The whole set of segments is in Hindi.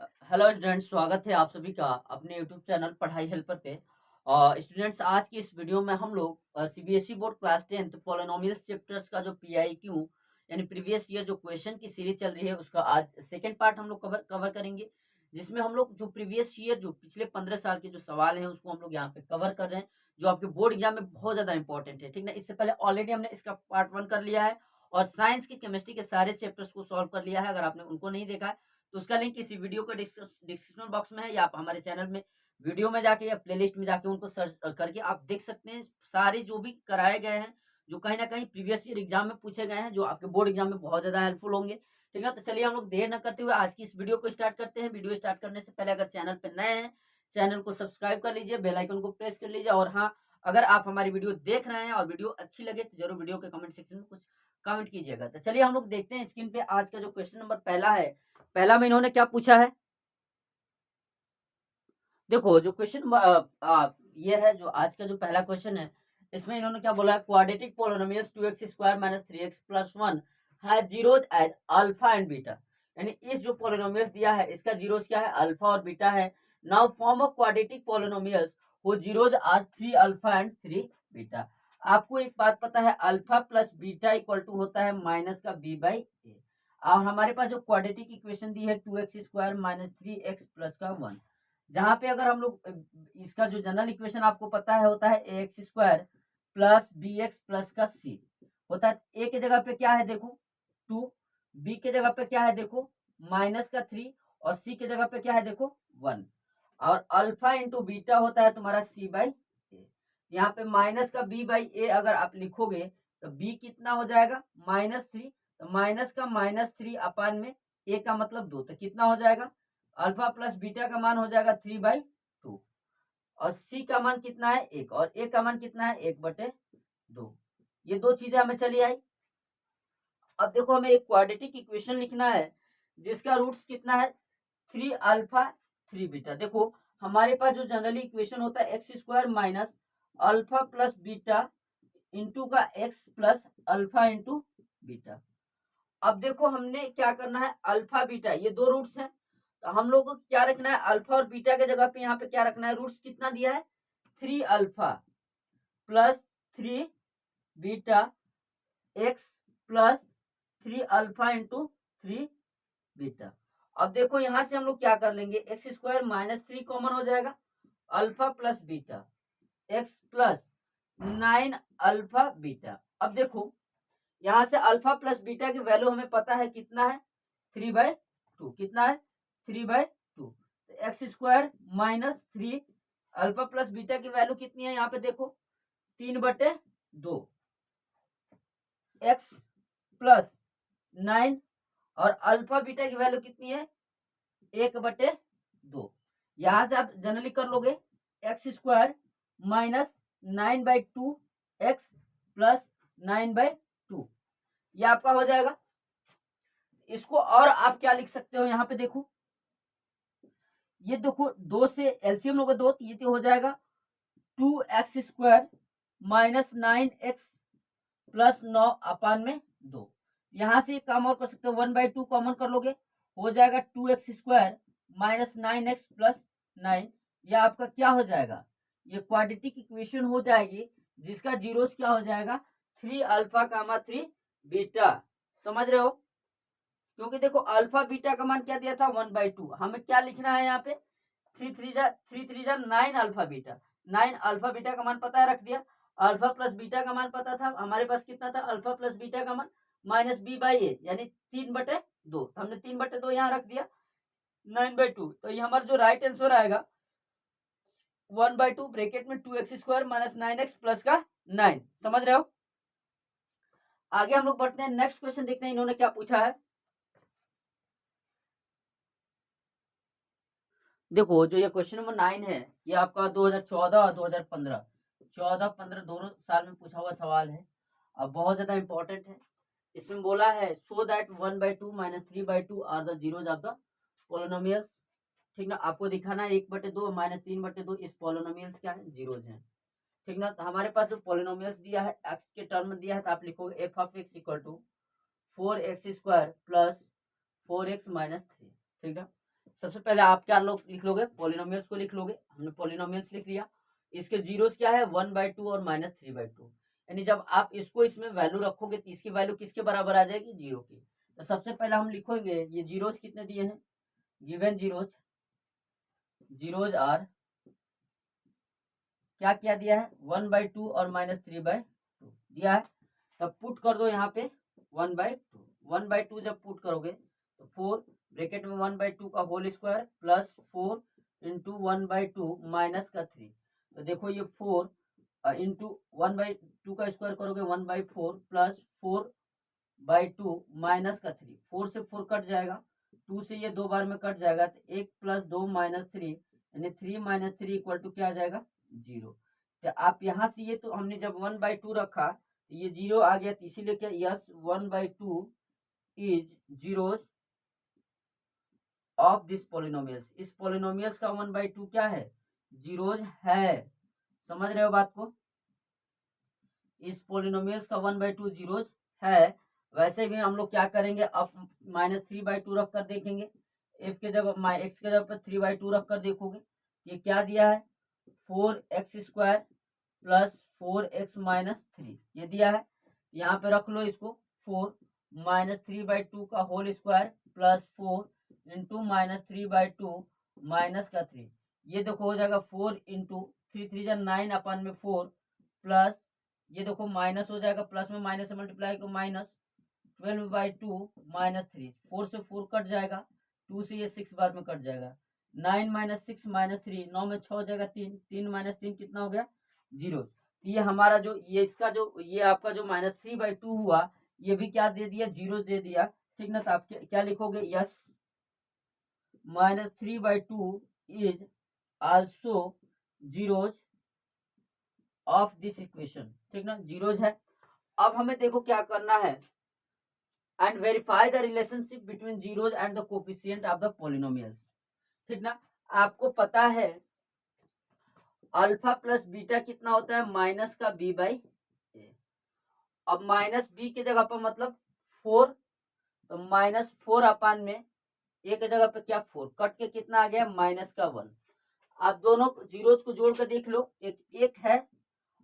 हेलो स्टूडेंट्स, स्वागत है आप सभी का अपने यूट्यूब चैनल पढ़ाई हेल्पर पे। स्टूडेंट्स, आज की इस वीडियो में हम लोग CBSE board class 10th polynomials chapters का जो पीआईक्यू यानी प्रीवियस ईयर जो क्वेश्चन की सीरीज चल रही है उसका आज सेकंड पार्ट हम लोग कवर करेंगे, जिसमें हम लोग जो प्रीवियस ईयर जो पिछले 15 साल के जो सवाल हैं उसको हम लोग यहाँ पे कवर कर रहे हैं, जो आपके बोर्ड एग्जाम में बहुत ज्यादा इंपॉर्टेंट है। ठीक ना, इससे पहले ऑलरेडी हमने इसका पार्ट 1 कर लिया है और साइंस की केमिस्ट्री के सारे चैप्टर्स को सॉल्व कर लिया है। अगर आपने उनको नहीं देखा है तो उसका लिंक इसी वीडियो के डिस्क्रिप्शन बॉक्स में है, या आप हमारे चैनल में वीडियो में जाके या प्लेलिस्ट में जाके उनको सर्च करके आप देख सकते हैं। सारे जो भी कराए गए हैं, जो कहीं ना कहीं प्रीवियस ईयर एग्जाम में पूछे गए हैं, जो आपके बोर्ड एग्जाम में बहुत ज्यादा हेल्पफुल होंगे। ठीक है, तो चलिए हम लोग देर न करते हुए आज की इस वीडियो को स्टार्ट करते हैं। वीडियो स्टार्ट करने से पहले अगर चैनल पर नए हैं, चैनल को सब्सक्राइब कर लीजिए, बेल आइकन को प्रेस कर लीजिए। और हाँ, अगर आप हमारी वीडियो देख रहे हैं और वीडियो अच्छी लगे तो जरूर वीडियो के कमेंट सेक्शन में कुछ कमेंट कीजिएगा। तो चलिए हम लोग देखते हैं स्क्रीन पे आज का जो क्वेश्चन नंबर पहला है। पहला में इन्होंने क्या पूछा है, देखो जो क्वेश्चन ये है जो आज का जो पहला क्वेश्चन है, इसमें इन्होंने क्या बोला है, quadratic polynomials 2x square minus 3x plus 1 है zeros at alpha and beta. यानी इस जो पोलिनोमियल्स दिया है इसका जीरोज क्या है, अल्फा और बीटा है। Now form of quadratic polynomials वो जीरोज आज 3 अल्फा एंड 3 बीटा। आपको एक बात पता है, alpha plus beta equal to होता है माइनस का बी बाई ए। और हमारे पास जो क्वाड्रेटिक इक्वेशन दी है 2x square minus 3x plus का 1, जहां पे अगर हम लोग इसका जो जनरल इक्वेशन आपको पता है होता है A X square plus B X plus का सी होता है। ए के जगह पे क्या है देखो 2, बी के जगह पे क्या है देखो माइनस का 3, और सी के जगह पे क्या है देखो 1। और अल्फा इंटू बीटा होता है तुम्हारा सी बाई ए। यहाँ पे माइनस का बी बाई ए अगर आप लिखोगे तो बी कितना हो जाएगा -3, तो माइनस का -3 अपान में ए का मतलब 2, तो कितना हो जाएगा, अल्फा प्लस बीटा का मान हो जाएगा 3/2, और सी का मान कितना है 1, और ए का मान कितना है 1/2। ये दो चीजें हमें चली आई। अब देखो हमें एक क्वाड्रेटिक इक्वेशन लिखना है जिसका रूट्स कितना है 3 अल्फा 3 बीटा। देखो हमारे पास जो जनरली इक्वेशन होता है X square minus alpha plus beta into का X plus alpha into beta. अब देखो हमने क्या करना है, अल्फा बीटा ये दो रूट्स हैं, तो हम लोग को क्या रखना है, अल्फा और बीटा के जगह पे यहाँ पे क्या रखना है, रूट्स कितना दिया है 3 alpha plus 3 beta x plus 3 alpha into 3 beta. अब देखो यहां से हम लोग क्या कर लेंगे, एक्स स्क्वायर माइनस 3 कॉमन हो जाएगा, alpha plus beta x plus 9 alpha beta. अब देखो यहां से अल्फा प्लस बीटा की वैल्यू हमें पता है कितना है 3/2, कितना है 3/2। तो x square -3 alpha plus beta की वैल्यू कितनी है, यहाँ पे देखो 3/2 एक्स प्लस 9, और अल्फा बीटा की वैल्यू कितनी है 1/2। यहां से आप जनरली कर लोगे एक्स स्क्वायर -9/2 एक्स प्लस 9/2, ये आपका हो जाएगा। इसको और आप क्या लिख सकते हो, यहाँ पे देखो ये देखो 2 से एलसीएम लोगे 2, तो ये तो हो जाएगा 2x square minus 9x plus 9 अपान में 2। यहाँ से एक काम और कर सकते हो, 1/2 कॉमन कर लोगे हो जाएगा 2x square minus 9x plus 9। यह आपका क्या हो जाएगा, ये क्वाड्रेटिक इक्वेशन हो जाएगी जिसका जीरोस क्या हो जाएगा 3 अल्फा कामा 3 बीटा। समझ रहे हो, क्योंकि देखो अल्फा बीटा का मान क्या दिया था 1/2, हमें क्या लिखना है यहाँ पे 3 3 9 अल्फा बीटा। 9 अल्फा बीटा का मान पता है, रख दिया। अल्फा प्लस बीटा का मान पता था हमारे पास, कितना था अल्फा प्लस बीटा का मान -b/a यानी 3/2, तो हमने 3/2 यहाँ रख दिया 9/2। तो ये हमारा जो राइट आंसर आएगा 1/2 ब्रेकेट में 2x square minus 9x plus का 9। समझ रहे हो, आगे हम लोग बढ़ते हैं, नेक्स्ट क्वेश्चन देखते हैं इन्होंने क्या पूछा है। देखो जो ये क्वेश्चन नंबर 9 है, ये आपका 2014 और 2015 14-15 दोनों साल में पूछा हुआ सवाल है, अब बहुत ज्यादा इंपॉर्टेंट है। इसमें बोला है so that 1/2 minus 3/2 are the zeros of the polynomials. ठीक ना, आपको दिखाना है 1/2 माइनस 3/2 इस पोलिनोमियल्स क्या है, जीरोज है। ठीक ना, तो हमारे पास जो पोलिनोमियल्स दिया है एक्स के टर्म में दिया है, तो आप लिखोगे F of X equal to 4x square plus 4x minus 3। ठीक है, सबसे पहले आप क्या लोग लिख लोगे, पॉलिनोमियल्स को लिख लोगे। हमने पॉलिनोमियल्स लिख लिया। इसके जीरोस क्या है, 1/2 और -3/2। यानी जब आप इसको इसमें वैल्यू रखोगे तो इसकी वैल्यू किसके बराबर आ जाएगी, 0 की। तो सबसे पहले हम लिखेंगे ये जीरोस कितने दिए हैं, गिवन जीरोज आर क्या क्या दिया है, 1/2 और -3/2 दिया है। तब पुट कर दो यहाँ पे 1/2। 1/2 जब पुट करोगे तो 4 ब्रैकेट में 1/2 का whole square plus 4 into 1/2 minus का 3। तो देखो ये 4 इंटू 1/2 का स्क्वायर करोगे 1/4 प्लस 4/2 माइनस का 3। 4 से 4 कट जाएगा, 2 से ये 2 बार में कट जाएगा, तो 1 + 2 - 3 यानी 3 - 3 इक्वल टू क्या आ जाएगा, 0। तो आप यहाँ से ये तो हमने जब 1/2 रखा तो ये 0 आ गया, तो इसीलिए क्या yes 1/2 is zeros of this polynomials. इस पॉलिनोमियल्स का 1/2 क्या है, जीरोज है। समझ रहे हो बात को, इस पॉलिनोमियल्स का 1/2 जीरोज है। वैसे भी हम लोग क्या करेंगे, अब -3/2 रख कर देखेंगे। f के जगह x के जगह पर 3/2 रख कर देखोगे, ये क्या दिया है, 4x² प्लस 4x - 3 ये दिया है। यहाँ पे रख लो इसको, 4 -3/2 का whole square plus 4 into -3/2 minus का 3। ये देखो हो जाएगा 4 इंटू 3 3 9 अपन में 4 प्लस ये देखो माइनस हो जाएगा, प्लस में माइनस से मल्टीप्लाई को -12/2 -3। 4 से 4 कट जाएगा, 2 से ये 6 बार में कट जाएगा। 9 - 6 - 3 9 में 6 हो जाएगा 3, 3 - 3 कितना हो गया, 0। तो ये हमारा जो ये इसका जो ये आपका जो -3/2 हुआ, ये भी क्या दे दिया, 0 दे दिया। ठीक ना, तो आप क्या लिखोगे, yes -3/2 is also zeros of this equation. ठीक ना, जीरोज है। अब हमें देखो क्या करना है, and verify the relationship between zeros and the coefficient of the polynomials. ठीक ना, आपको पता है अल्फा प्लस बीटा कितना होता है, माइनस का b/a। अब माइनस b की जगह पर मतलब 4, तो -4 अपान में a की जगह पे क्या 4 कट के कितना आ गया, माइनस का 1। आप दोनों जीरोज को जोड़ कर देख लो, एक 1 है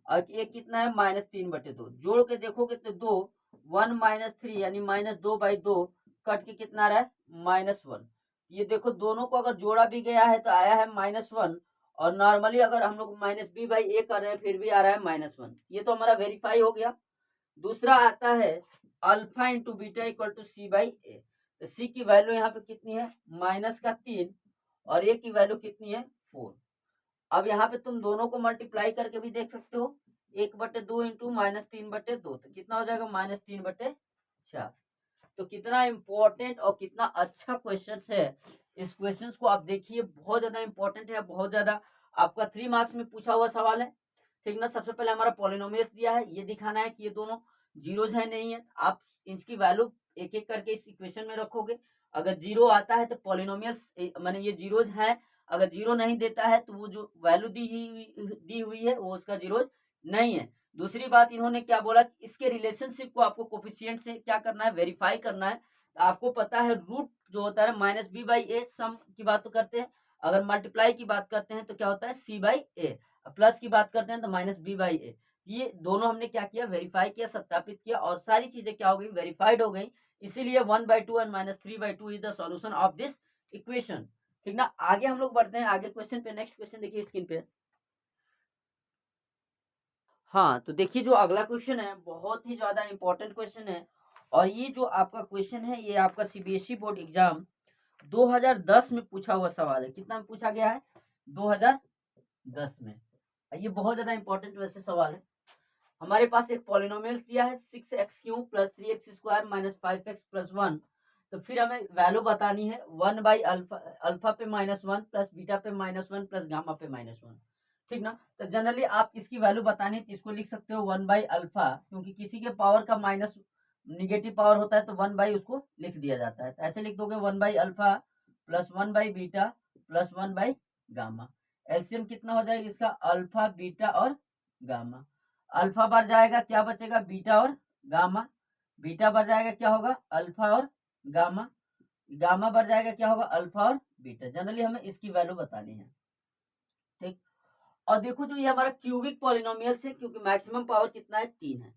और एक कितना है, -3/2। जोड़ के देखोगे तो 2 1 - 3 यानी -2/2 कट के कितना आ रहा है, -1। ये देखो दोनों को अगर जोड़ा भी गया है तो आया है -1, और नॉर्मली अगर हम लोग -b/a कर रहे हैं फिर भी आ रहा है -1। ये तो हमारा वेरीफाई हो गया। दूसरा आता है alpha into beta equal to c/a। तो c की वैल्यू यहाँ पे कितनी है, -3 और a की वैल्यू कितनी है, 4। अब यहाँ पे तुम दोनों को मल्टीप्लाई करके भी देख सकते हो, 1/2 इंटू -3/2 तो कितना हो जाएगा, -3/4। तो कितना इंपॉर्टेंट और कितना अच्छा क्वेश्चन है। इस क्वेश्चन को आप देखिए, बहुत ज्यादा इंपॉर्टेंट है, बहुत ज्यादा आपका 3 मार्क्स में पूछा हुआ सवाल है। ठीक ना, सबसे पहले हमारा पॉलिनोमियल्स दिया है, ये दिखाना है कि ये दोनों जीरोज है नहीं है। आप इसकी वैल्यू एक एक करके इस इक्वेशन में रखोगे, अगर 0 आता है तो पॉलिनोमियल्स माने ये जीरोज है, अगर 0 नहीं देता है तो वो जो वैल्यू दी हुई है वो उसका जीरोज नहीं है। दूसरी बात इन्होंने क्या बोला कि इसके रिलेशनशिप को आपको कोफिशिएंट से क्या करना है, वेरीफाई करना है। तो आपको पता है रूट जो होता है -b/a सम की बात तो करते हैं, अगर मल्टीप्लाई की बात करते हैं तो क्या होता है, c/a, प्लस की बात करते हैं तो -b/a। ये दोनों हमने क्या किया, वेरीफाई किया, सत्यापित किया, और सारी चीजें क्या हो गई, वेरीफाइड हो गई। इसीलिए 1/2 and -3/2 is the solution of this equation. ठीक ना, आगे हम लोग बढ़ते हैं आगे क्वेश्चन पे। नेक्स्ट क्वेश्चन देखिए स्क्रीन पे। हाँ, तो देखिए जो अगला क्वेश्चन है बहुत ही ज्यादा इंपॉर्टेंट क्वेश्चन है, और ये जो आपका क्वेश्चन है ये आपका सीबीएसई बोर्ड एग्जाम 2010 में पूछा हुआ सवाल है। कितना में पूछा गया है, 2010 में। ये बहुत ज्यादा इंपॉर्टेंट वैसे सवाल है। हमारे पास एक पॉलिनोमियल्स दिया है 6x³ + 3x² - 5x + 1। तो फिर हमें वैल्यू बतानी है 1/अल्फा, अल्फा पे -1 प्लस बीटा पे -1 प्लस गामा पे -1। ठीक ना, तो जनरली आप इसकी वैल्यू बतानी है तो इसको लिख सकते हो 1/अल्फा, क्योंकि किसी के पावर का माइनस निगेटिव पावर होता है तो 1/ उसको लिख दिया जाता है। तो ऐसे लिख दोगे 1/अल्फा प्लस 1/बीटा प्लस 1/गामा। एलसीएम कितना हो जाएगा इसका, अल्फा बीटा और गामा। अल्फा बढ़ जाएगा, क्या बचेगा, बीटा और गामा। बीटा बढ़ जाएगा, क्या होगा, अल्फा और गामा। गामा बढ़ जाएगा, क्या होगा, अल्फा और बीटा। जनरली हमें इसकी वैल्यू बतानी है, ठीक। और देखो जो ये हमारा क्यूबिक पॉलिनोमियल्स है, क्योंकि मैक्सिमम पावर कितना है, 3 है।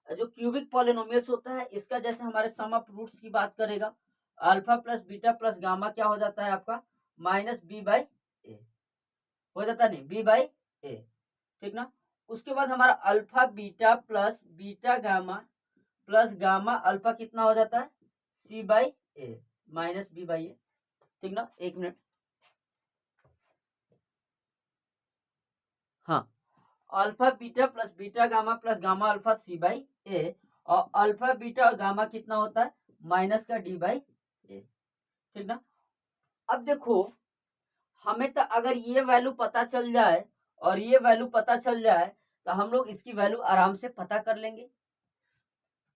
जो क्यूबिक पॉलिनोमियल्स होता है इसका जैसे हमारे सम ऑफ रूट्स की बात करेगा, alpha plus beta plus gamma क्या हो जाता है आपका, माइनस बी बाई ए हो जाता, नहीं बी बाई ए, ठीक ना। उसके बाद हमारा alpha beta plus beta gamma plus gamma alpha कितना हो जाता है, C by A minus B by A, ठीक ना। एक मिनट, हाँ, alpha beta plus beta gamma plus gamma alpha C by A, और अल्फा बीटा और गामा कितना होता है, माइनस का डी बाई ए, ठीक ना। अब देखो हमें तो अगर ये वैल्यू पता चल जाए और ये वैल्यू पता चल जाए तो हम लोग इसकी वैल्यू आराम से पता कर लेंगे।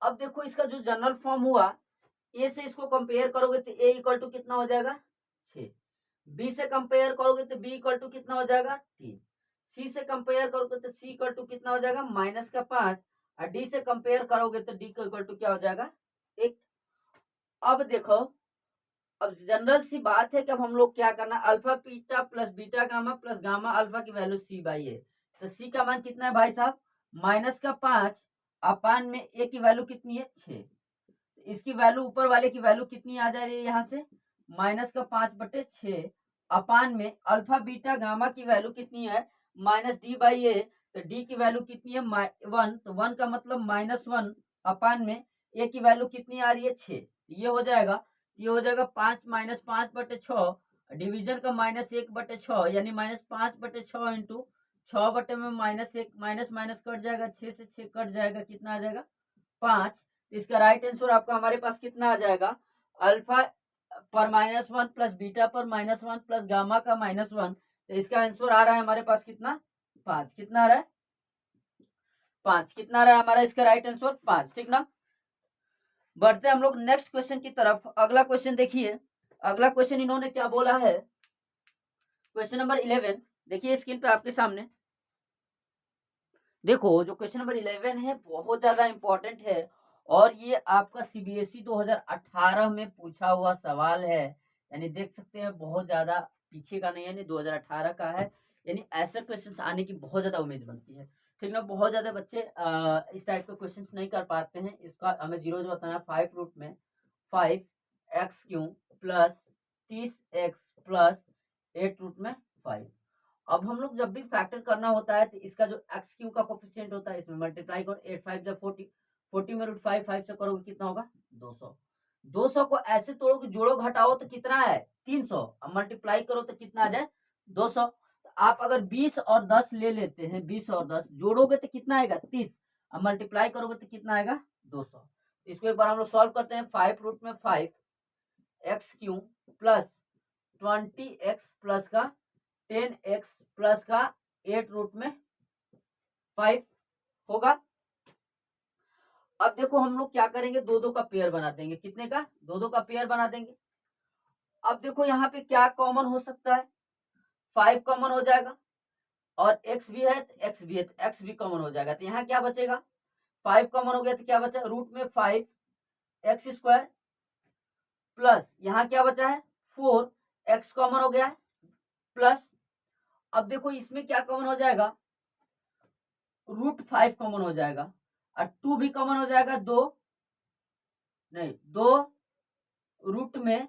अब देखो इसका जो जनरल फॉर्म हुआ, ए से इसको कंपेयर करोगे तो ए इक्वल टू कितना हो जाएगा, 6। बी से कंपेयर करोगे तो बी इक्वल टू कितना हो जाएगा, 3। सी से कंपेयर करोगे तो सी इक्वल टू कितना हो जाएगा, माइनस का 5। और डी से कंपेयर करोगे तो डी का इक्वल टू क्या हो जाएगा, 1। अब देखो, अब जनरल सी बात है कि अब हम लोग क्या करना, alpha beta plus beta gamma plus gamma alpha की वैल्यू सी बाई ए, तो सी का मान कितना है भाई साहब, माइनस का 5 अपान में ए की वैल्यू कितनी है, 6। इसकी वैल्यू ऊपर वाले की वैल्यू कितनी आ जा रही है यहाँ से, माइनस का 5/6 अपान में अल्फा बीटा गामा की वैल्यू कितनी है, माइनस डी बाई ए, तो डी की वैल्यू कितनी है, 1, तो 1 का मतलब -1 अपान में ए की वैल्यू कितनी आ रही है, 6। ये हो जाएगा, ये हो जाएगा 5 - 5/6, डिवीजन का -1/6 यानी -5/6 इंटू 6 में -1, माइनस माइनस कट जाएगा, 6 से 6 कट जाएगा, कितना आ जाएगा, 5। इसका राइट आंसर आपका हमारे पास कितना आ जाएगा, अल्फा पर -1 प्लस बीटा पर -1 प्लस गामा का -1, तो इसका आंसर आ रहा है हमारे पास कितना, 5। कितना आ रहा है, 5। कितना आ रहा है हमारा इसका राइट आंसर, 5, ठीक ना। बढ़ते हम लोग नेक्स्ट क्वेश्चन की तरफ। अगला क्वेश्चन देखिए, अगला क्वेश्चन इन्होंने क्या बोला है, क्वेश्चन नंबर 11 देखिए स्क्रीन पे आपके सामने। देखो जो क्वेश्चन नंबर 11 है बहुत ज्यादा इंपॉर्टेंट है, और ये आपका सीबीएसई 2018 में पूछा हुआ सवाल है, यानी देख सकते हैं बहुत ज्यादा पीछे का नहीं है, यानी 2018 का है, यानी ऐसे क्वेश्चंस आने की बहुत ज्यादा उम्मीद बनती है, ठीक ना। बहुत ज्यादा बच्चे इस टाइप के क्वेश्चंस नहीं कर पाते हैं। इसका हमें जीरो बताना है, 5 रूट में 5x³ plus 30x plus 8 root में 5। अब हम लोग जब भी फैक्टर करना होता है तो इसका जो एक्स क्यू का कोफिशिएंट होता है इसमें मल्टीप्लाई करो, 8 5 जब 40, 40 में रूट 5, 5 से करोगे कितना होगा, 200। 200 को ऐसे तोड़ो कि जोड़ो घटाओ तो कितना है, 300। अब मल्टीप्लाई करो तो कितना आ जाए, 200। आप अगर 20 और 10 ले लेते हैं, 20 और 10 जोड़ोगे तो कितना आएगा, 30। अब मल्टीप्लाई करोगे तो कितना आएगा, 200। इसको एक बार हम लोग सॉल्व करते हैं। 5 रूट में 5x³ प्लस 20x प्लस का 10x प्लस का 8 रूट में 5 होगा। अब देखो हम लोग क्या करेंगे, दो दो का पेयर बना देंगे, कितने का, दो दो का पेयर बना देंगे। अब देखो यहाँ पे क्या कॉमन हो सकता है, 5 कॉमन हो जाएगा, और x भी है तो x भी है तो x भी कॉमन हो जाएगा, तो यहाँ क्या बचेगा, 5 कॉमन हो गया तो क्या बचा, रूट में 5x² प्लस यहाँ क्या बचा है, 4x कॉमन हो गया है प्लस। अब देखो इसमें क्या कॉमन हो जाएगा, रूट 5 कॉमन हो जाएगा, और 2 भी कॉमन हो जाएगा, दो रूट में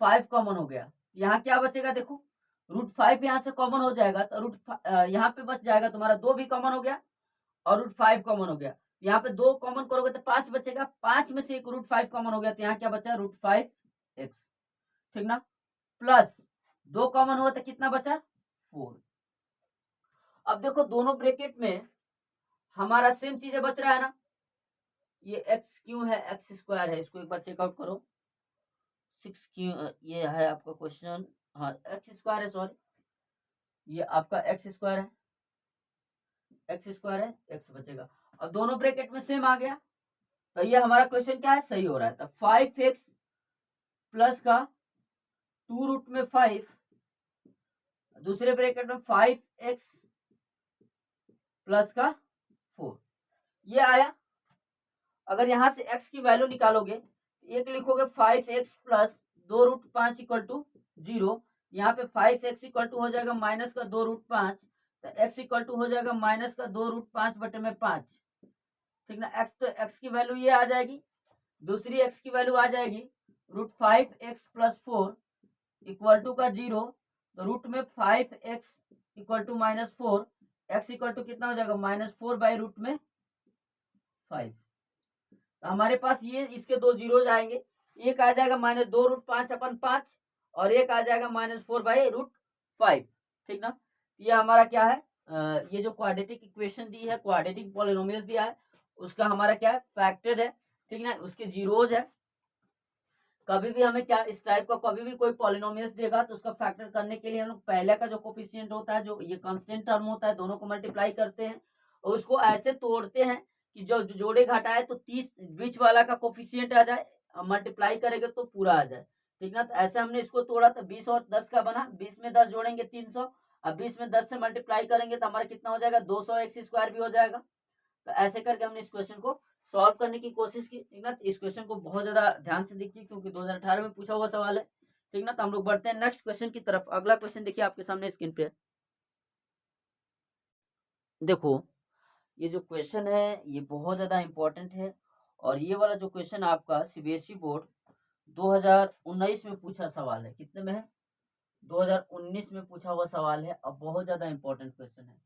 5 कॉमन हो गया। यहाँ क्या बचेगा, देखो रूट 5 यहाँ से कॉमन हो जाएगा तो यहाँ पे बच जाएगा तुम्हारा 2 भी कॉमन हो गया और रूट 5 कॉमन हो गया। यहाँ पे 2 कॉमन करोगे तो 5 बचेगा, 5 में से एक रूट 5 कॉमन हो गया तो यहाँ क्या बचा, रूट 5x, ठीक ना। प्लस 2 कॉमन हुआ तो कितना बचा, 4। अब देखो दोनों ब्रैकेट में हमारा सेम चीजें बच रहा है ना, ये x³ है, x² है, इसको एक बार चेकआउट करो। 6 ये है आपका क्वेश्चन, हाँ x² है, सॉरी ये आपका x² है, x² है, x बचेगा। अब दोनों ब्रैकेट में सेम आ गया तो ये हमारा क्वेश्चन क्या है, सही हो रहा है। तो 5x प्लस का 2 रूट में 5, दूसरे ब्रैकेट में 5x प्लस का 4, ये आया। अगर यहां से x की वैल्यू निकालोगे, एक लिखोगे 5x प्लस 2√5 इक्वल टू 0। यहाँ पे 5x इक्वल टू हो जाएगा माइनस का 2√5, तो x इक्वल टू हो जाएगा माइनस का 2√5 बटे में 5। ठीक ना, x तो x की वैल्यू ये आ जाएगी, दूसरी x की वैल्यू आ जाएगी √5x प्लस 4 इक्वल टू का 0। तो रूट में 5x equal to -4, x equal to कितना हो जाएगा -4 बाई रूट में 5। तो हमारे पास ये इसके दो जीरोज आएंगे, एक आ जाएगा -2√5/5 और एक आ जाएगा -4 बाई रूट 5। ठीक ना, ये हमारा क्या है, ये जो क्वाड्रेटिक इक्वेशन दी है, क्वाड्रेटिक पॉलिनोमियल दिया है, उसका हमारा क्या है, फैक्टर है। ठीक ना, उसके जीरोज है। कभी भी हमें क्या इस टाइप का कभी भी कोई पॉलिनोमियल्स देगा तो उसका फैक्टर करने के लिए हम लोग पहले का जो कोफिशिएंट होता है, जो ये कांस्टेंट टर्म होता है, दोनों को मल्टीप्लाई करते हैं और उसको ऐसे तोड़ते हैं कि जो जोड़े घटाए तो 30 बीच वाला का कोफिशिएंट आ जाए, मल्टीप्लाई करेंगे तो पूरा आ जाए। ठीक ना, तो ऐसे हमने इसको तोड़ा तो 20 और 10 का बना, 20 में 10 जोड़ेंगे 300, अब 20 में 10 से मल्टीप्लाई करेंगे तो हमारा कितना हो जाएगा, 200x² भी हो जाएगा। तो ऐसे करके हमने इस क्वेश्चन को सॉल्व करने की कोशिश की। ठीक ना, इस क्वेश्चन को बहुत ज्यादा ध्यान से देखिए क्योंकि 2018 में पूछा हुआ सवाल है। ठीक ना, तो हम लोग बढ़ते हैं नेक्स्ट क्वेश्चन की तरफ। अगला क्वेश्चन देखिए आपके सामने स्क्रीन पे। देखो ये जो क्वेश्चन है ये बहुत ज्यादा इंपॉर्टेंट है और ये वाला जो क्वेश्चन आपका सीबीएसई बोर्ड 2019 में पूछा सवाल है। कितने में है, 2019 में पूछा हुआ सवाल है। अब बहुत ज्यादा इंपॉर्टेंट क्वेश्चन है।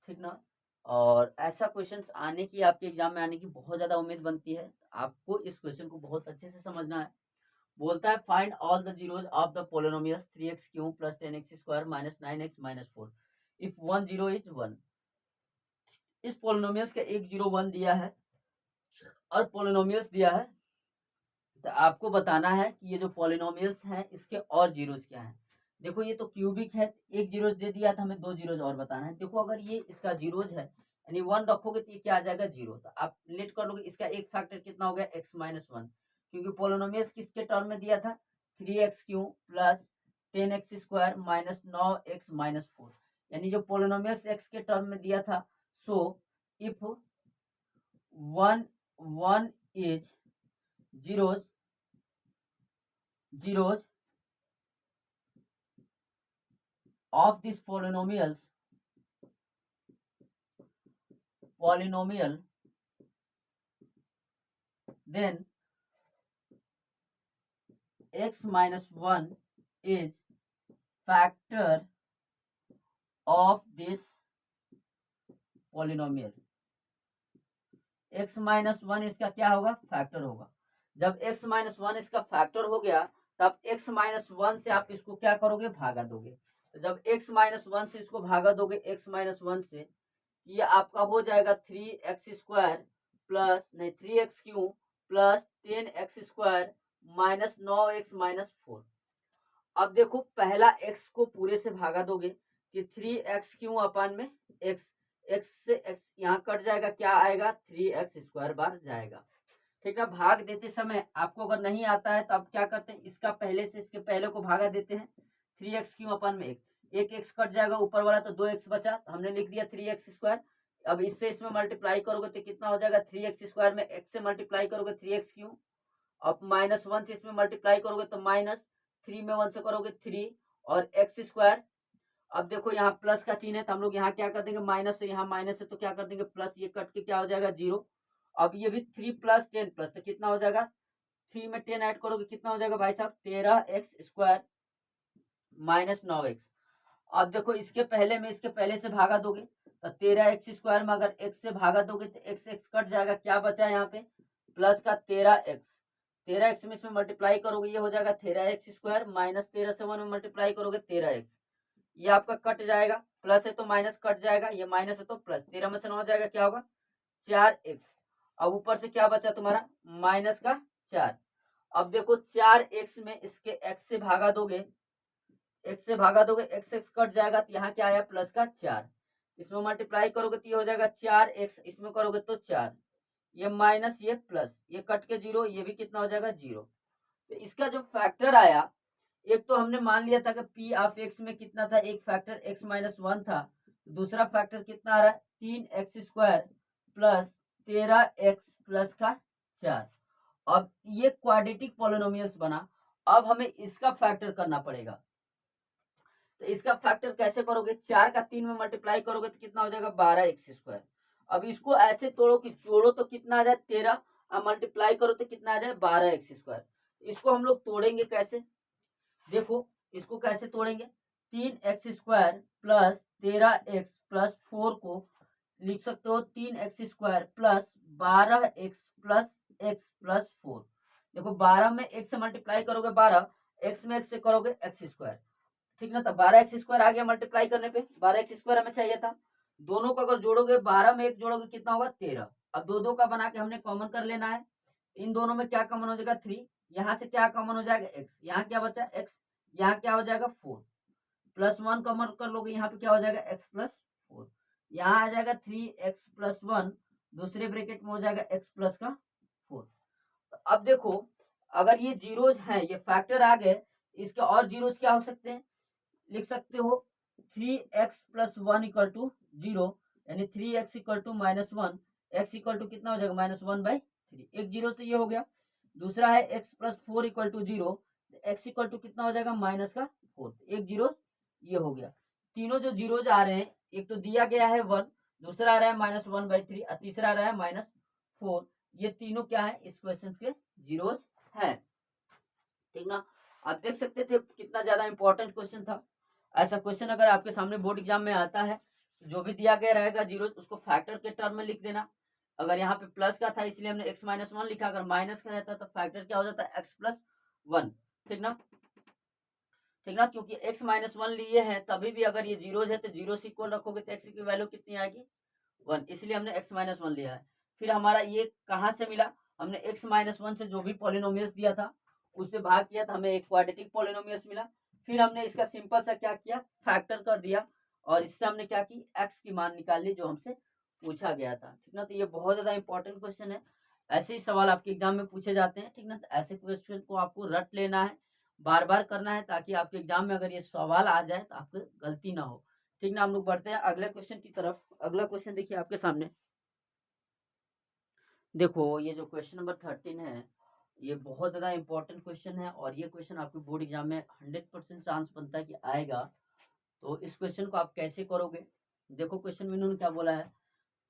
ठीक ना, और ऐसा क्वेश्चंस आने की, आपके एग्जाम में आने की बहुत ज्यादा उम्मीद बनती है। आपको इस क्वेश्चन को बहुत अच्छे से समझना है। बोलता है find all the zeros of the polynomials 3x³ plus 10x² minus 9x minus 4 if 1 0 is 1। इस पोलिनोमियल्स का 1 0 1 दिया है और पोलिनोमियल्स दिया है, तो आपको बताना है कि ये जो पोलिनोमियल्स हैं इसके और जीरोज क्या हैं। देखो ये तो क्यूबिक है, एक जीरोज दे दिया था, हमें दो जीरोज और बताना है। देखो अगर ये इसका जीरोज है यानी 1 रखोगे तो ये क्या आ जाएगा, 0। तो आप लेट कर लोगे, इसका एक फैक्टर कितना हो गया, x-1, क्योंकि पोलिनोमियल्स किसके टर्म में दिया था, 3x³ plus 10x² minus 9x minus 4, यानी जो पोलिनोमियल्स x के टर्म में दिया था। So if 1 is zeros of this polynomial then x minus 1 is factor of this polynomial। x minus 1 इसका क्या होगा, फैक्टर होगा। जब x माइनस 1 इसका फैक्टर हो गया तब x माइनस 1 से आप इसको क्या करोगे, भागा दोगे। तो जब x माइनस 1 से इसको भागा दोगे, x माइनस 1 से, ये आपका हो जाएगा 3x² प्लस नहीं 3x³ plus 10x² minus 9x minus 4। अब देखो पहला x को पूरे से भागा दोगे कि 3x³ अपन में x, x से x यहाँ कट जाएगा, क्या आएगा 3x² बार जाएगा। ठीक है, भाग देते समय आपको अगर नहीं आता है तो आप क्या करते हैं, इसका पहले से इसके पहले को भागा देते हैं। 3x³ अपन में एक x कट जाएगा ऊपर वाला, तो 2x बचा, तो हमने लिख दिया 3x²। अब इससे इसमें मल्टीप्लाई करोगे तो कितना हो जाएगा, 3x² में x से मल्टीप्लाई करोगे 3x³। अब -1 से इसमें मल्टीप्लाई करोगे तो -3 में 1 से करोगे 3 और x²। अब देखो यहाँ प्लस का चिन्ह है तो हम लोग यहाँ क्या कर देंगे, माइनस से, यहाँ माइनस है तो क्या कर देंगे प्लस, ये कट के क्या हो जाएगा 0। अब ये भी 3 प्लस 10 प्लस, तो कितना हो जाएगा, 3 में 10 ऐड करोगे कितना हो जाएगा भाई साहब, 13x² माइनस 9x। अब देखो इसके पहले में इसके पहले से भागा दोगे तो 13x² में अगर x से भागा दोगे तो x कट जाएगा, क्या बचा है यहाँ पे प्लस का 13x। 13x में इसमें मल्टीप्लाई करोगे ये हो जाएगा 13x² माइनस 13 से 1 में मल्टीप्लाई करोगे 13x, ये आपका कट जाएगा, प्लस है तो माइनस कट जाएगा, ये माइनस है तो प्लस, 13 में से 9 हो जाएगा, क्या होगा 4x। अब ऊपर से क्या बचा तुम्हारा माइनस का 4। अब देखो 4x में इसके x से भागा दोगे, x से भागा दोगे x कट जाएगा, तो यहाँ क्या आया प्लस का 4। इसमें मल्टीप्लाई करोगे तो ये हो जाएगा 4x, इसमें करोगे तो 4, ये माइनस ये प्लस, ये कट के 0, ये भी कितना हो जाएगा 0। तो इसका जो फैक्टर आया, एक तो हमने मान लिया था कि p ऑफ x में कितना था, एक फैक्टर x माइनस 1 था, दूसरा फैक्टर कितना आ रहा है 3x² प्लस 13x प्लस का 4। अब ये क्वाड्रेटिक पॉलिनोमियल्स बना, अब हमें इसका फैक्टर करना पड़ेगा। तो इसका फैक्टर कैसे करोगे, 4 का 3 में मल्टीप्लाई करोगे तो कितना हो जाएगा 12x²। अब इसको ऐसे तोड़ो कि जोड़ो तो कितना आ जाए 13, अब मल्टीप्लाई करो तो कितना आ जाए 12x²। इसको हम लोग तोड़ेंगे कैसे, देखो इसको कैसे तोड़ेंगे, 3x² प्लस 13x प्लस 4 को लिख सकते हो 3x² plus 12x plus x plus 4। देखो 12 में x से मल्टीप्लाई करोगे 12, x में x से करोगे x², ठीक ना। तो 12x² आ गया मल्टीप्लाई करने पे, 12x² हमें चाहिए था। दोनों को अगर जोड़ोगे 12 में एक जोड़ोगे कितना होगा 13। अब दो दो का बना के हमने कॉमन कर लेना है। इन दोनों में क्या कॉमन हो जाएगा 3, यहाँ से क्या कॉमन हो जाएगा x, यहाँ क्या बचा x, यहाँ क्या हो जाएगा 4, प्लस 1 कॉमन कर लोगे, यहाँ पे क्या हो जाएगा x प्लस 4, यहाँ आ जाएगा 3x प्लस 1, दूसरे ब्रैकेट में हो जाएगा x प्लस का 4। तो अब देखो अगर ये जीरोज हैं, ये फैक्टर आ गए, इसके और जीरोज क्या हो सकते हैं, लिख सकते हो 3x प्लस 1 इक्वल टू 0, यानी 3x equal to -1, x equal to कितना हो जाएगा -1/3, एक जीरो तो ये हो गया। दूसरा है x plus 4 equal to 0, x equal to कितना हो जाएगा -4, एक जीरो ये हो गया। तीनों जो जीरोज आ रहे हैं, एक तो दिया गया है 1, दूसरा आ रहा है -1/3 और तीसरा आ रहा है -4, ये तीनों क्या है इस क्वेश्चन के जीरोज हैं, ठीक ना। आप देख सकते थे कितना ज्यादा इंपॉर्टेंट क्वेश्चन था। ऐसा क्वेश्चन अगर आपके सामने बोर्ड एग्जाम में आता है, जो भी दिया गया रहेगा जीरो उसको फैक्टर के टर्म में लिख देना। अगर यहाँ पे प्लस का था इसलिए हमने x-1 लिखा, अगर माइनस का रहता तो फैक्टर क्या हो जाता है x+1, ठीक ना, ठीक ना। क्योंकि x-1 लिए हैं, तभी भी अगर ये जीरोज है तो जीरो से इक्वल रखोगे तो x की वैल्यू कितनी आएगी 1, इसलिए हमने x-1 लिया है। फिर हमारा ये कहाँ से मिला, हमने x-1 से जो भी पॉलिनोमियल्स दिया था उससे भाग किया तो हमें एक क्वाड्रेटिक पॉलिनोमियल्स मिला। फिर हमने इसका सिंपल सा क्या किया, फैक्टर कर दिया, और इससे हमने क्या की x की मान निकाल ली जो हमसे पूछा गया था, ठीक ना। तो ये बहुत ज्यादा इंपॉर्टेंट क्वेश्चन है, ऐसे ही सवाल आपके एग्जाम में पूछे जाते हैं, ठीक ना। तो ऐसे क्वेश्चन को आपको रट लेना है, बार बार करना है, ताकि आपके एग्जाम में अगर ये सवाल आ जाए तो आपको गलती ना हो, ठीक ना। हम लोग बढ़ते हैं अगले क्वेश्चन की तरफ। अगला क्वेश्चन देखिए आपके सामने, देखो ये जो क्वेश्चन नंबर 13 है, ये बहुत ज़्यादा इंपॉर्टेंट क्वेश्चन है, और ये क्वेश्चन आपके बोर्ड एग्जाम में 100% चांस बनता है कि आएगा। तो इस क्वेश्चन को आप कैसे करोगे, देखो क्वेश्चन में इन्होंने क्या बोला है,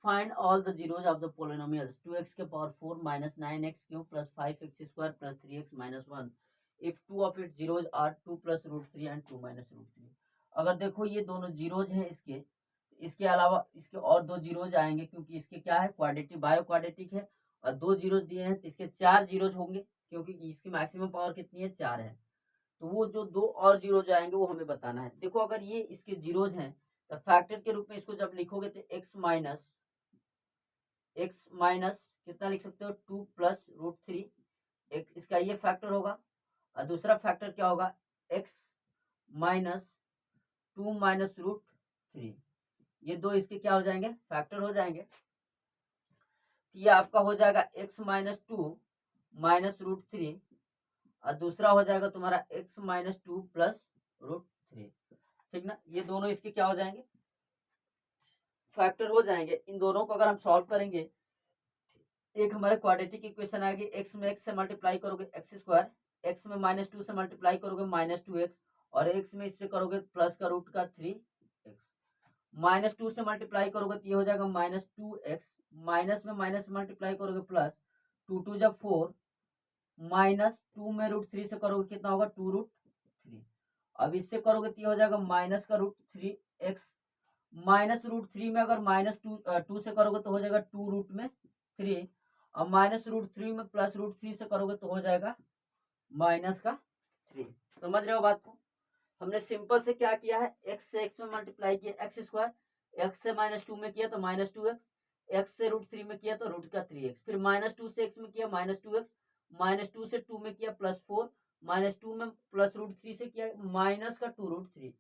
find all the zeros of the polynomials 2x के power 4 minus 9x³ plus 5x² plus 3x minus 1 if two of it zeros are 2 plus √3 and 2 minus √3। अगर देखो ये दोनों जीरोज हैं इसके अलावा इसके और दो जीरोज आएंगे, क्योंकि इसके क्या है क्वाड्रेटिक, बायो क्वाड्रेटिक है, और दो जीरोज दिए हैं तो इसके 4 जीरोज होंगे, क्योंकि इसकी मैक्सिमम पावर कितनी है 4 है। तो वो जो दो और जीरोज आएंगे वो हमें बताना है। देखो अगर ये इसके जीरोज हैं तो फैक्टर के रूप में इसको जब लिखोगे तो x माइनस कितना लिख सकते हो 2 प्लस √3, एक इसका ये फैक्टर होगा, और दूसरा फैक्टर क्या होगा x माइनस 2 माइनस √3, ये दो इसके क्या हो जाएंगे फैक्टर हो जाएंगे। तो ये आपका हो जाएगा x-2 माइनस √3, और दूसरा हो जाएगा तुम्हारा x-2 प्लस √3, ठीक ना। ये दोनों इसके क्या हो जाएंगे फैक्टर हो जाएंगे। इन दोनों को अगर हम सॉल्व करेंगे, एक हमारे क्वाड्रेटिक इक्वेशन आएगी, x में x से मल्टीप्लाई करोगे x², x में -2 से मल्टीप्लाई करोगे -2x, और x में इससे करोगे प्लस का रूट का 3x, -2 से मल्टीप्लाई करोगे तो ये हो जाएगा -2x, माइनस में माइनस मल्टीप्लाई करोगे प्लस 2 जब 4, -2 में √3 से करोगे कितना होगा 2√3, अब इससे करोगे तो ये हो जाएगा माइनस का √3x, -√3 में अगर -2 से करोगे तो हो जाएगा 2√3, और -√3 में प्लस √3 से करोगे तो हो जाएगा -3। समझ रहे हो बात को, हमने सिंपल से क्या किया है x से x में मल्टीप्लाई किया x², x से -2 में किया तो -2x, x से √3 में किया तो √3x, फिर -2 से x में किया -2x, -2 से 2 में किया +4, -2 में प्लस √3 से किया -2√3,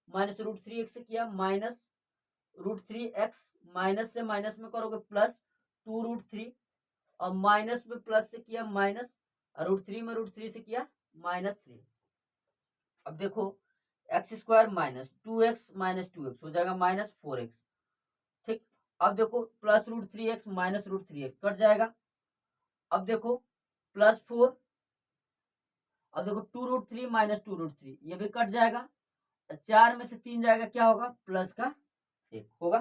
-√3x से किया -√3x, माइनस से माइनस में करोगे +2√3, और माइनस में प्लस से किया माइनस, √3 में √3 से किया -3। अब देखो x² minus 2x minus 2x हो जाएगा -4x, ठीक। अब देखो plus √3x minus √3x cut जाएगा। अब देखो +4, अब देखो 2√3 माइनस 2√3 ये भी कट जाएगा, 4 में से 3 जाएगा, क्या होगा, प्लस का 1 होगा।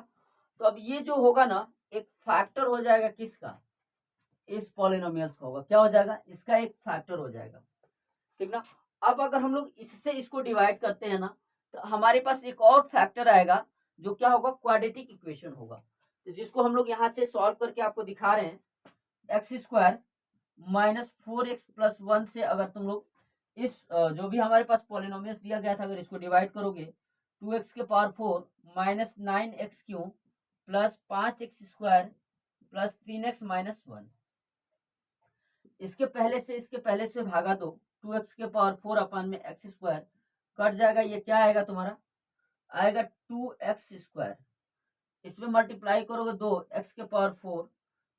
तो अब ये जो होगा ना एक फैक्टर हो जाएगा किसका, इस पॉलिनोमियल्स का होगा, क्या हो जाएगा, इसका एक फैक्टर हो जाएगा, ठीक ना। अब अगर हम लोग इससे इसको डिवाइड करते हैं ना तो हमारे पास एक और फैक्टर आएगा जो क्या होगा, क्वाड्रेटिक इक्वेशन होगा, तो जिसको हम लोग यहाँ से सॉल्व करके आपको दिखा रहे हैं। x² माइनस 4x+1 से अगर तुम लोग इस जो भी हमारे पास पॉलिनोमियल्स दिया गया था अगर इसको डिवाइड करोगे, 2x⁴ minus 9x³ plus 5x² plus 3x-1, इसके पहले से भागा दो, 2x⁴ अपन में x² कट जाएगा, ये क्या आएगा तुम्हारा, आएगा 2x², इसमें मल्टीप्लाई करोगे 2x⁴,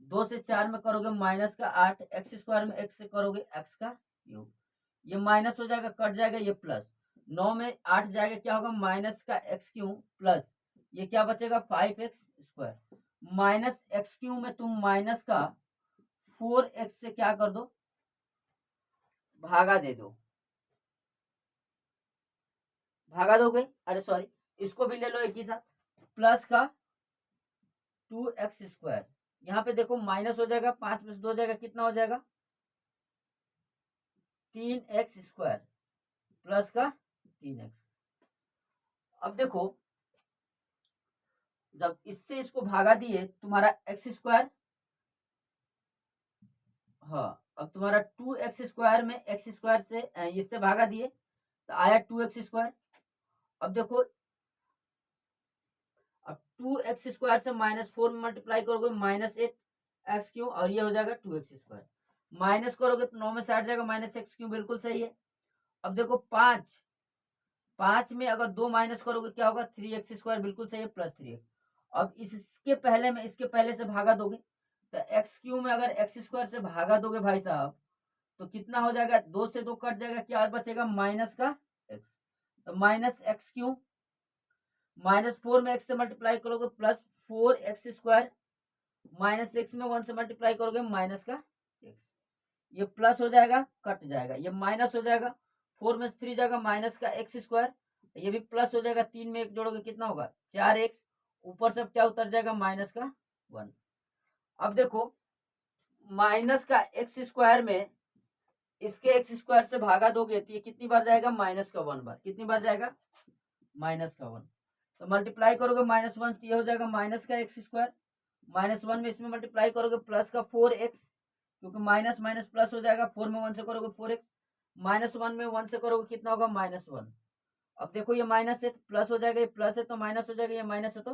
2 से 4 में करोगे माइनस का 8, x² में x से करोगे x का क्यूब, ये माइनस हो जाएगा, कट जाएगा, ये प्लस, 9 में 8 जाएगा, क्या होगा, माइनस का x³ प्लस ये क्या बचेगा, 5x², माइनस x³ में तुम माइनस का 4x से क्या कर दो, भागा दे दो, भागा दोगे, अरे सॉरी इसको भी ले लो एक ही साथ, प्लस का 2x², यहाँ पे देखो माइनस हो जाएगा, 5 में से 2 जाएगा, कितना हो जाएगा, 3x² प्लस का 3x। अब देखो जब इससे इसको भागा दिए तुम्हारा x², हाँ अब तुम्हारा 2x² में x² से इससे भागा दिए तो आया 2x²। अब देखो अब 2x² से -4 में मल्टीप्लाई करोगे -8x³ और ये हो जाएगा 2x², माइनस करोगे तो 9 में से 8 जाएगा, -x³ बिल्कुल सही है। अब देखो 5 में अगर 2 माइनस करोगे क्या होगा, 3x², बिल्कुल सही है, प्लस 3x। अब इसके पहले से भागा दोगे तो x³ में अगर x² से भागा दोगे भाई साहब तो कितना हो जाएगा, 2 से 2 कट जाएगा, क्या बचेगा, माइनस का x, तो -x³ -4 में x से मल्टीप्लाई करोगे प्लस 4x², -x में 1 से मल्टीप्लाई करोगे माइनस का x, ये प्लस हो जाएगा, कट जाएगा, ये माइनस हो जाएगा, 4 में 3 जाएगा, माइनस का x², ये भी प्लस हो जाएगा, 3 में 1 जोड़ोगे कितना होगा, 4x, ऊपर से क्या उतर जाएगा, माइनस का 1। अब देखो माइनस का x² में इसके x² से भागा दोगे तो ये कितनी बार जाएगा, माइनस का 1 बार, कितनी बार जाएगा, माइनस का 1, तो मल्टीप्लाई करोगे -1 तो ये हो जाएगा माइनस का x², -1 में इसमें मल्टीप्लाई करोगे प्लस का 4x, क्योंकि माइनस माइनस प्लस हो जाएगा, 4 में 1 से करोगे 4x, -1 में 1 से करोगे कितना होगा, -1। अब देखो ये माइनस है तो प्लस हो जाएगा, ये प्लस है तो माइनस हो जाएगा, ये माइनस है तो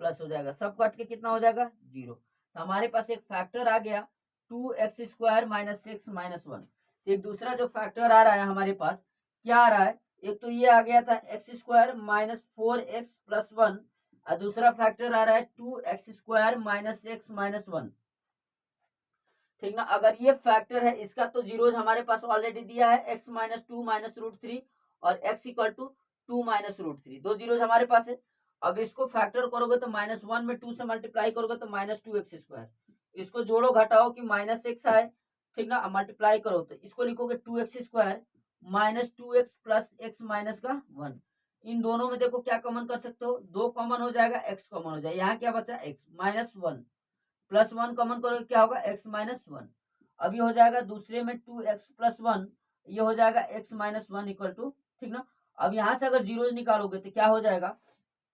प्लस हो जाएगा, सब कट के कितना हो जाएगा, 0। तो हमारे पास एक फैक्टर आ गया 2x² - 6 - 1। एक दूसरा जो फैक्टर आ रहा है हमारे पास क्या आ रहा है, एक तो ये आ गया था x² - 4x + 1 और दूसरा फैक्टर आ रहा है 2x² - 6 - 1, ठीक ना। अगर ये फैक्टर है इसका तो जीरोज हमारे पास ऑलरेडी दिया है, x - 2 - √3 और x = 2 - √3, दो जीरोज हमारे पास है। अब इसको फैक्टर करोगे तो -1 में 2 से मल्टीप्लाई करोगे तो -2x², इसको जोड़ो घटाओ कि -6 आए, ठीक ना। अब मल्टीप्लाई करो तो इसको लिखोगे 2x² -2x plus x minus का 1, इन दोनों में देखो क्या कॉमन कर सकते हो, 2 कॉमन हो जाएगा, x कॉमन हो जाएगा, यहाँ क्या बचा x -1 प्लस 1 कॉमन करोगे क्या होगा, x -1। अब ये हो जाएगा दूसरे में 2x + 1, ये हो जाएगा x - 1 = ठीक ना। अब यहाँ से अगर जीरो निकालोगे तो क्या हो जाएगा,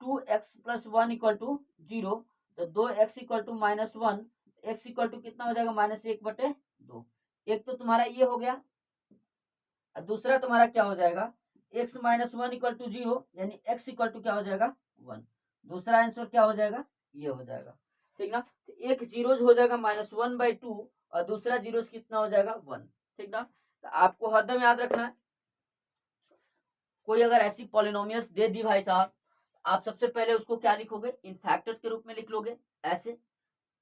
2x + 1 = 0, तो 2x = -1, x = कितना हो जाएगा, -1/2। एक तो तुम्हारा ये हो गया, दूसरा तुम्हारा क्या हो जाएगा, x - 1 = 0, यानी x = क्या हो जाएगा, 1। दूसरा आंसर क्या हो जाएगा, ये हो जाएगा, ठीक ना। तो एक जीरोज हो जाएगा -1/2 और दूसरा जीरोज कितना हो जाएगा, 1, ठीक ना। तो आपको हरदम याद रखना है, कोई अगर ऐसी पॉलिनोमियल्स दे दी भाई साहब, आप सबसे पहले उसको क्या लिखोगे, इन फैक्टर्स के रूप में लिख लोगे, ऐसे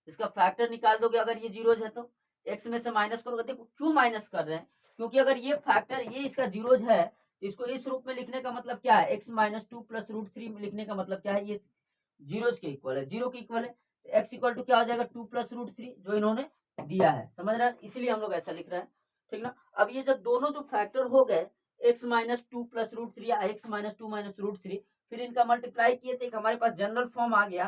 इसका फैक्टर निकाल दोगे, अगर ये जीरोज है तो x में से माइनस करोगे। देखो क्यों माइनस कर रहे हैं, क्योंकि अगर ये फैक्टर ये इसका जीरोज है तो इसको इस रूप में लिखने का मतलब क्या है, x - 2 + √3 लिखने का मतलब क्या है, ये जीरोज के इक्वल है, जीरो के इक्वल है, x = क्या हो जाएगा, 2 + √3 जो इन्होंने दिया है, समझ रहे हैं, इसलिए हम लोग ऐसा लिख रहे हैं, ठीक ना। अब ये जब दोनों जो फैक्टर हो गए x minus two plus root three या X minus two minus root three, फिर इनका मल्टीप्लाई किए तो एक हमारे पास जनरल फॉर्म आ गया,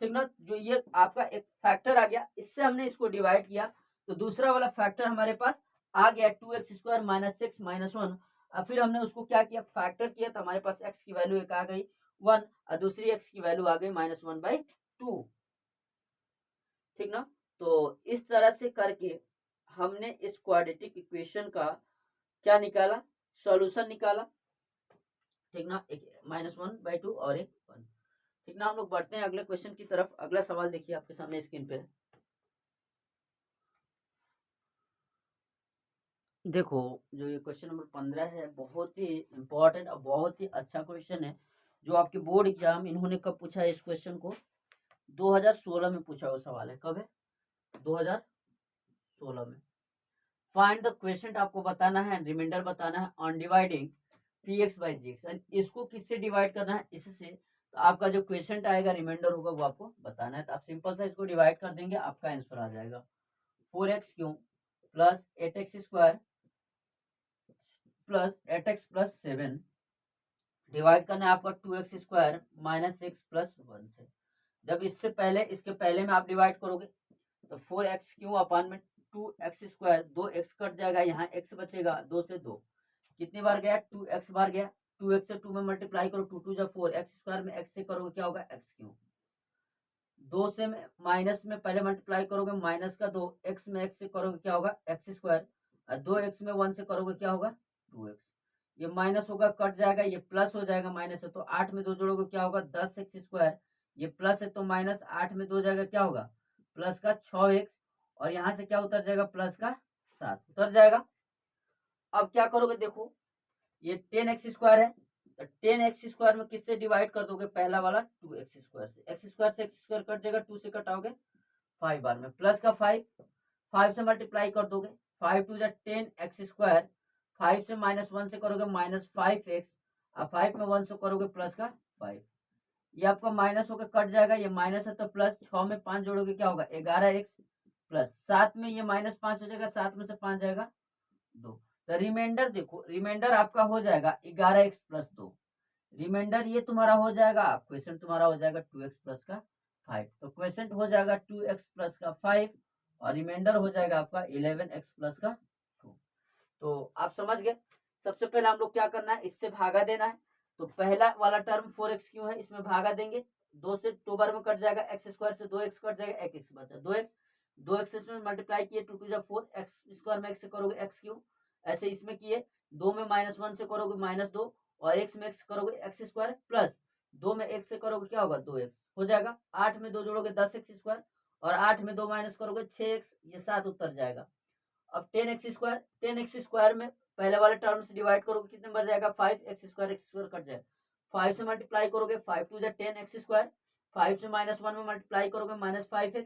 ठीक ना। जो ये आपका एक फैक्टर आ गया, इससे हमने इसको डिवाइड किया तो दूसरा वाला फैक्टर हमारे पास आ गया 2x² माइनस 6 माइनस 1। अब फिर हमने उसको क्या किया, फैक्टर किया, तो हमारे पास x की वैल्यू एक आ गई 1 और दूसरी x की वैल्यू आ गई -1/2, ठीक ना। तो इस तरह से करके हमने इस क्वाड्रेटिक इक्वेशन का क्या निकाला, सॉल्यूशन निकाला, ठीक ना। एक -1/2 और एक 1, ठीक ना। हम लोग बढ़ते हैं अगले क्वेश्चन की तरफ। अगला सवाल देखिए आपके सामने स्क्रीन पे। देखो जो ये क्वेश्चन नंबर 15 है, बहुत ही इंपॉर्टेंट और बहुत ही अच्छा क्वेश्चन है, जो आपके बोर्ड एग्जाम इन्होंने कब पूछा है इस क्वेश्चन को, 2016 में पूछा हुआ सवाल है। कब है, 2016 में। फाइंड द क्वेश्चन आपको बताना है, रिमाइंडर बताना है on dividing p x by g x. इसको किससे डिवाइड करना है, इससे। तो आपका जो क्वेश्चन आएगा, रिमाइंडर होगा, वो आपको बताना है। तो आप सिंपल सा इसको डिवाइड कर देंगे, आपका आंसर आ जाएगा 4x³ plus 8x² plus 8x plus 7 divide करना है आपका 2x² माइनस 6 प्लस 1 से। जब इससे पहले, इसके पहले में आप डिवाइड करोगे तो 4x³ अपान में 2x², 2x कट जाएगा, यहाँ x बचेगा, 2 से 2 कितनी बार गया, 2x बार गया, 2x से 2 में मल्टीप्लाई करो, 2 2 4, x² में x से करोगे क्या होगा, x³, 2 से माइनस में पहले मल्टीप्लाई करोगे, माइनस का 2, x में x से करोगे क्या होगा, x² और 2x में 1 से करोगे क्या होगा, 2x। ये माइनस होगा, कट जाएगा, ये प्लस हो जाएगा, माइनस है तो 8 में 2 जोड़ोगे क्या होगा, 10x², ये प्लस है तो माइनस, 8 में 2 जाएगा क्या होगा, प्लस का 6x, और यहाँ से क्या उतर जाएगा, प्लस का 7 उतर जाएगा। अब क्या करोगे, देखो ये 10x² है, तो 10x² में किससे डिवाइड कर दोगे, पहला वाला 2x² से, x² कट जाएगा, 2 से कटाओगे 5 बार में, प्लस का 5, 5 से मल्टीप्लाई कर दोगे, 5 2 10x², 5 से -1 से करोगे -5x, और 5 में 1 से करोगे प्लस का 5, ये आपका माइनस होकर कट जाएगा, ये माइनस है तो प्लस, 6 में 5 जोड़ोगे क्या होगा, 11x प्लस 7 में ये -5 हो जाएगा, 7 में से 5 जाएगा 2। तो रिमाइंडर देखो, रिमाइंडर आपका हो जाएगा 11x प्लस 2, रिमाइंडर ये तुम्हारा हो जाएगा, क्वेश्चन तुम्हारा हो जाएगा 2x प्लस का 5। तो क्वेश्चन हो जाएगा 2x प्लस का 5 और रिमाइंडर हो जाएगा आपका 11x प्लस का 2। तो आप समझ गए। सबसे पहले हम लोग क्या करना है, इससे भागा देना है। तो पहला वाला टर्म 4x क्यों है, इसमें भागा देंगे, 2 से 2 बार में कट जाएगा, x² से 2x कट जाएगा, 1x बचा 2x, 2x इसमें मल्टीप्लाई किए, 2 2 4, x² में x से करोगे x³, ऐसे इसमें किए, 2 में -1 से करोगे -2, और x में x करोगे x² प्लस 2 में x से करोगे क्या होगा, 2x हो जाएगा, 8 में 2 जोड़ोगे 10x², और 8 में 2 माइनस करोगे 6x, ये 7 उतर जाएगा। अब 10x² में पहले वाले टर्म से डिवाइड करोगे, कितने बन जाएगा, 5x² कट जाएगा, 5 से मल्टीप्लाई करोगे, 5 2 10x², 5 से -1 में मल्टीप्लाई करोगे -5x,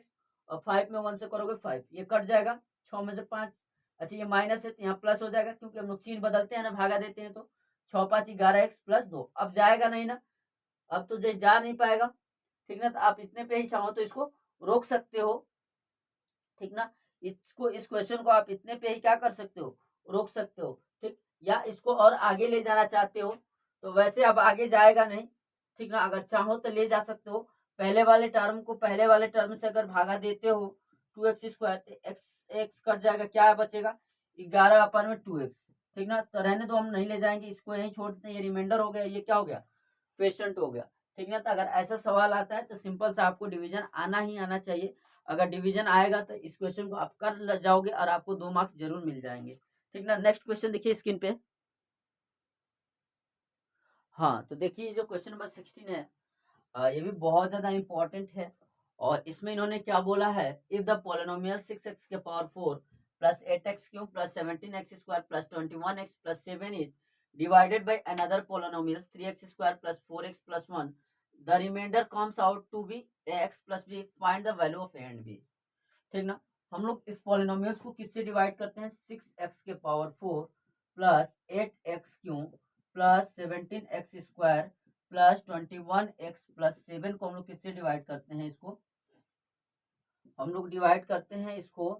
और 5 में 1 से करोगे 5, ये कट जाएगा, 6 में से 5, अच्छा ये माइनस है तो यहाँ प्लस हो जाएगा, क्योंकि हम लोग चिन्ह बदलते हैं ना, भागा देते हैं, तो 6 5 11x प्लस 2, अब जाएगा नहीं ना, अब तो जा नहीं पाएगा, ठीक ना। तो आप इतने पे ही चाहो तो इसको रोक सकते हो, ठीक ना। इसको, इस क्वेश्चन को आप इतने पे ही क्या कर सकते हो, रोक सकते हो, ठीक। या इसको और आगे ले जाना चाहते हो तो वैसे अब आगे जाएगा नहीं, ठीक ना, अगर चाहो तो ले जा सकते हो। पहले वाले टर्म को पहले वाले टर्म से अगर भागा देते हो 2x² तो x कट जाएगा, क्या बचेगा, 11 अपन में 2x, ठीक ना। तो रहने दो, हम नहीं ले जाएंगे, इसको यही छोड़ देते हैं, ये रिमाइंडर हो गया, ये क्या हो गया, क्वेश्चन हो गया, ठीक ना। तो अगर ऐसा सवाल आता है तो सिंपल सा आपको डिवीजन आना ही आना चाहिए। अगर डिवीजन आएगा तो इस क्वेश्चन को आप कर जाओगे और आपको 2 मार्क्स जरूर मिल जाएंगे, ठीक ना। नेक्स्ट क्वेश्चन देखिए स्क्रीन पे। हाँ तो देखिए जो क्वेश्चन नंबर 16 है, ये भी बहुत ज्यादा इंपॉर्टेंट है, और इसमें इन्होंने क्या बोला है, इफ द पोलिनोमियल 6x के power 4 plus 8x³ plus 17x² plus 21x plus 7 is divided by another polynomial 3x² plus 4x plus 1, the remainder comes out to be ax plus b, find the value of a and b, ठीक ना। हम लोग इस पॉलिनोमियल्स को किससे डिवाइड करते हैं, 6x के power 4 plus 8x³ plus 17x² plus 21x plus 7 को हम लोग किससे डिवाइड करते हैं, इसको हम लोग डिवाइड करते हैं इसको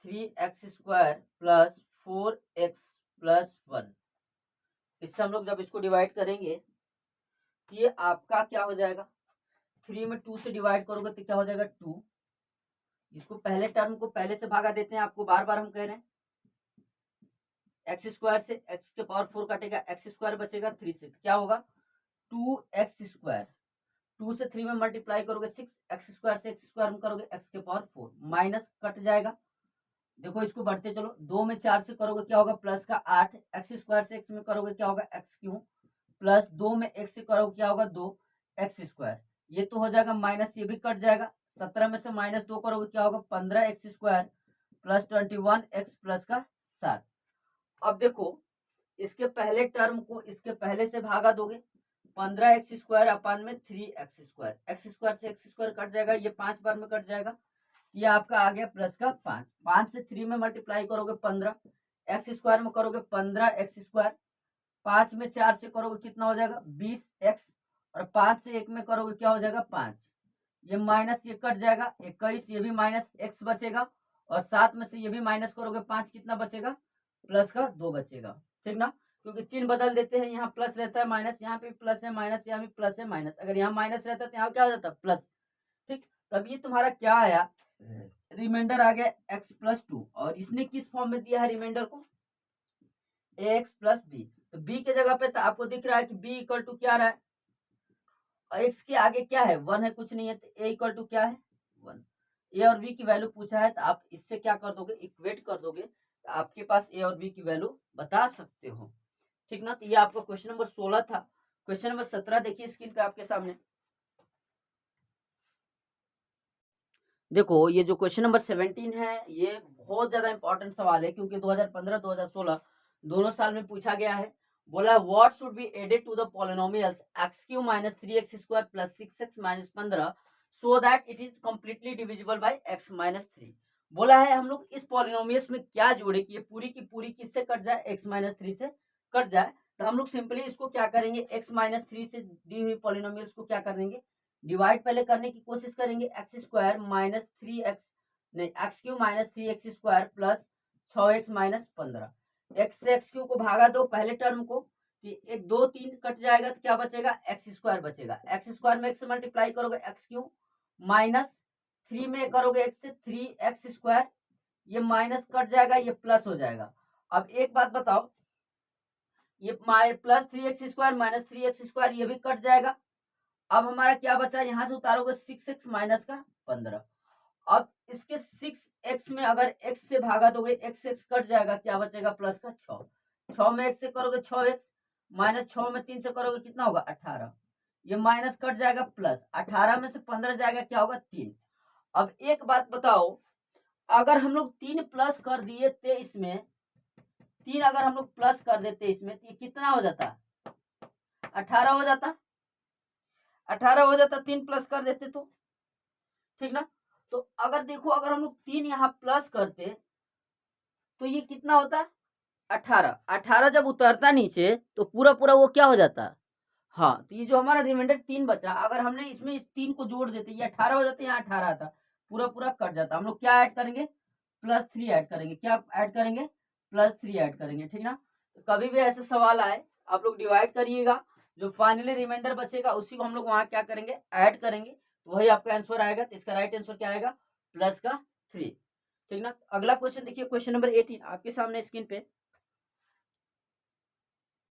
3x² प्लस 4x प्लस 1। इससे हम लोग जब इसको डिवाइड करेंगे तो ये आपका क्या हो जाएगा, 3 में 2 से डिवाइड करोगे तो क्या हो जाएगा 2। इसको पहले टर्म को पहले से भागा देते हैं, आपको बार बार हम कह रहे हैं। x² से x के पावर 4 कटेगा, x² बचेगा 3 से, क्या होगा 2x²। 2 से 3 में मल्टीप्लाई करोगे 6, x² से x² में करोगे x के पावर 4, माइनस कट जाएगा। देखो इसको बढ़ते चलो, 2 में 4 से करोगे क्या होगा प्लस का 8, x² से x में करोगे क्या होगा x³ प्लस 2 में x से करोगे क्या होगा 2x²। ये तो हो जाएगा माइनस, ये भी कट जाएगा। 17 में से माइनस 2 करोगे क्या होगा 15x² प्लस 21x प्लस का 7। अब देखो इसके पहले टर्म को इसके पहले से भागा दोगे, 15x² अपन में 3x², x² से x² कट जाएगा, ये 5 बार में कट जाएगा, ये आपका आ गया प्लस का 5। 5 से 3 में मल्टीप्लाई करोगे 15, x² में करोगे 15x², 5 में 4 से करोगे कितना हो जाएगा 20x, और 5 से 1 में करोगे क्या हो जाएगा 5। ये माइनस ये कट जाएगा 21, ये भी माइनस x बचेगा, और 7 में से ये भी माइनस करोगे 5, कितना बचेगा प्लस का 2 बचेगा। ठीक ना, क्योंकि चिन्ह बदल देते हैं, यहाँ प्लस रहता है माइनस, यहाँ पे प्लस है माइनस, यहाँ भी प्लस है माइनस, अगर यहाँ माइनस रहता है तो यहाँ क्या हो जाता है प्लस। ठीक, तब ये तुम्हारा क्या आया, रिमाइंडर आ गया x प्लस 2, और इसने किस फॉर्म में दिया है रिमाइंडर को, ax प्लस b। तो b के जगह पे तो आपको दिख रहा है कि b इक्वल टू क्या रहा है, और x के आगे क्या है 1 है, कुछ नहीं है, तो a इक्वल टू क्या है 1। a और b की वैल्यू पूछा है तो आप इससे क्या कर दोगे, इक्वेट कर दोगे, तो आपके पास a और b की वैल्यू बता सकते हो। ठीक ना, तो ये आपका क्वेश्चन नंबर 16 था। क्वेश्चन नंबर 17 देखिए स्क्रीन पे आपके सामने। देखो ये जो क्वेश्चन नंबर 17 है ये बहुत ज्यादा इंपॉर्टेंट सवाल है, क्योंकि 2015-2016 दोनों साल में पूछा गया है। बोला what should be added to the polynomials x³ minus 3x² plus 6x minus 15 so that it is completely divisible by x minus 3। बोला है हम लोग इस पॉलिनोमियल्स में क्या जोड़े कि ये पूरी की पूरी किससे कट जाए, x माइनस 3 से कट जाए। तो हम लोग सिंपली इसको क्या करेंगे, x माइनस 3 से दी हुई पॉलिनोमियल्स को क्या करेंगे, डिवाइड पहले करने की कोशिश करेंगे, x² माइनस 3x नहीं x³ minus 3x² plus 6x minus 15। x से x³ को भागा दो पहले टर्म को, कि 1 2 3 कट जाएगा तो क्या बचेगा x² बचेगा। x² में x से मल्टीप्लाई करोगे x³ माइनस 3 में करोगे x से 3x², ये माइनस कट जाएगा, ये प्लस हो जाएगा। अब एक बात बताओ, ये प्लस 3x² माइनस 3x² ये भी कट जाएगा। अब हमारा क्या बचा, यहां से उतारोगे 6x माइनस का 15। अब इसके 6x में अगर x से भागा दोगे x कट जाएगा, क्या बचेगा प्लस का 6। 6 में x से करोगे 6x माइनस 6 में 3 से करोगे कितना होगा 18, ये माइनस कट जाएगा प्लस 18 में से 15 जाएगा क्या होगा 3। अब एक बात बताओ, अगर हम लोग 3 प्लस कर दिए थे इसमें, 3 अगर हम लोग प्लस कर देते इसमें तो ये कितना हो जाता 18 हो जाता, 18 हो जाता 3 प्लस कर देते तो। ठीक ना, तो अगर देखो अगर हम लोग 3 यहाँ प्लस करते तो ये कितना होता 18। 18 जब उतरता नीचे तो पूरा पूरा वो क्या हो जाता, हाँ, तो ये जो हमारा रिमाइंडर 3 बचा, अगर हमने इसमें इस 3 को जोड़ देते ये 18 हो जाते, यहाँ 18 आता, पूरा पूरा कट जाता। हम लोग क्या ऐड करेंगे, प्लस 3 ऐड करेंगे, क्या ऐड करेंगे प्लस 3 ऐड करेंगे। ठीक ना, तो कभी भी ऐसे सवाल आए आप लोग डिवाइड करिएगा, जो फाइनली रिमाइंडर बचेगा उसी को हम लोग वहां क्या करेंगे ऐड करेंगे, तो वही आपका आंसर आएगा। तो इसका राइट आंसर क्या आएगा प्लस का 3। ठीक ना, अगला क्वेश्चन देखिए क्वेश्चन नंबर 18 आपके सामने स्क्रीन पे।